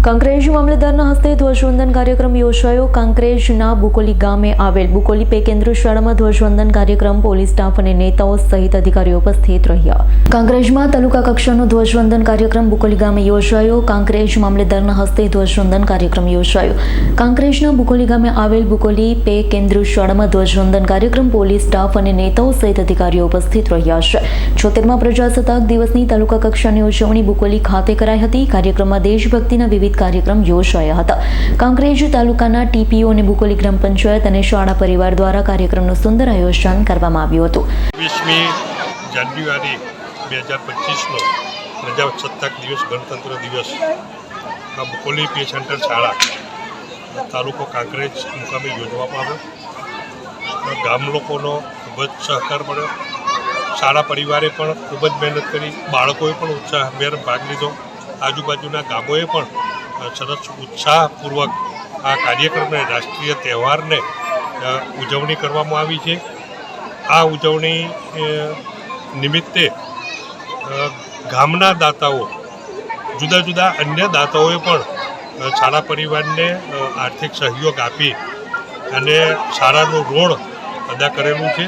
કાંકરેજ મામલતદારના હસ્તે ધ્વજવંદન કાર્યક્રમ યોજાયો। કાંકરેજના બુકોલી ગામે આવેલ બુકોલી પે કેન્દ્ર શાળામાં ધ્વજવંદન કાર્યક્રમ પોલીસ સ્ટાફ અને નેતાઓ સહિત અધિકારીઓ ઉપસ્થિત રહ્યા। કાંકરેજમાં તાલુકા કક્ષાનો ધ્વજવંદન કાર્યક્રમ બુકોલી ગામે યોજાયો। કાંકરેજ મામલતદારના હસ્તે ધ્વજવંદન કાર્યક્રમ યોજાયો। કાંકરેજના બુકોલી ગામે આવેલ બુકોલી પે કેન્દ્ર શાળામાં ધ્વજવંદન કાર્યક્રમ પોલીસ સ્ટાફ અને નેતાઓ સહિત અધિકારીઓ ઉપસ્થિત રહ્યા છે। 76મા પ્રજાસત્તાક દિવસની તાલુકા કક્ષાની ઉજવણી બુકોલી ખાતે કરાઈ હતી। કાર્યક્રમમાં દેશભક્તિના વિવિધ કાર્યક્રમ યોજાયા હતા। કાંકરેજ તાલુકાના ટીપીઓ અને બુકોલી ગ્રામ પંચાયત અને શાળા પરિવાર દ્વારા કાર્યક્રમનું સુંદર આયોજન કરવામાં આવ્યું હતું। 20મી જાન્યુઆરી 2025નો પ્રજાસત્તાક દિવસ ગણતંત્ર દિવસ બુકોલી પે સેન્ટર શાળા તાલુકો કાંકરેજ મુકામે યોજવામાં આવ્યો। ગામ લોકોનો ખૂબ જ સહકાર મળ્યો। શાળા પરિવારે પણ ખૂબ જ મહેનત કરી, બાળકોએ પણ ઉત્સાહભેર ભાગ લીધો। આજુબાજુના ગામોએ પણ સરસ ઉત્સાહપૂર્વક આ કાર્યક્રમને રાષ્ટ્રીય તહેવારને ઉજવણી કરવામાં આવી છે। આ ઉજવણી નિમિત્તે ગામના દાતાઓ, જુદા જુદા અન્ય દાતાઓએ પણ શાળા પરિવારને આર્થિક સહયોગ આપી અને શાળાનું ઋણ અદા કરેલું છે।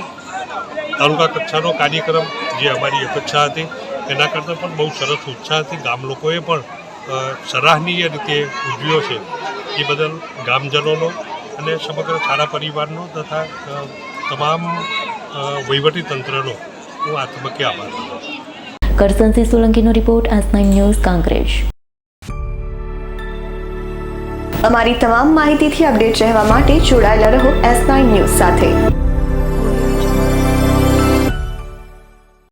તાલુકા કક્ષાનો કાર્યક્રમ જે અમારી અપેક્ષા હતી એના કરતાં પણ બહુ સરસ ઉત્સાહથી ગામ લોકોએ પણ સરાહનીય રીતે ઉજવ્યો છે। એ બદલ ગામજનોનો અને સમગ્ર શાળા પરિવારનો તથા તમામ વહીવટી તંત્રનો હું આ તબક્કે આભાર માનું છું। કરસનસિંહ સોલંકીનો રિપોર્ટ, S9 ન્યૂઝ, કાંકરેજ। અમારી તમામ માહિતીથી અપડેટ રહેવા માટે જોડાયેલા રહો S9 ન્યૂઝ સાથે।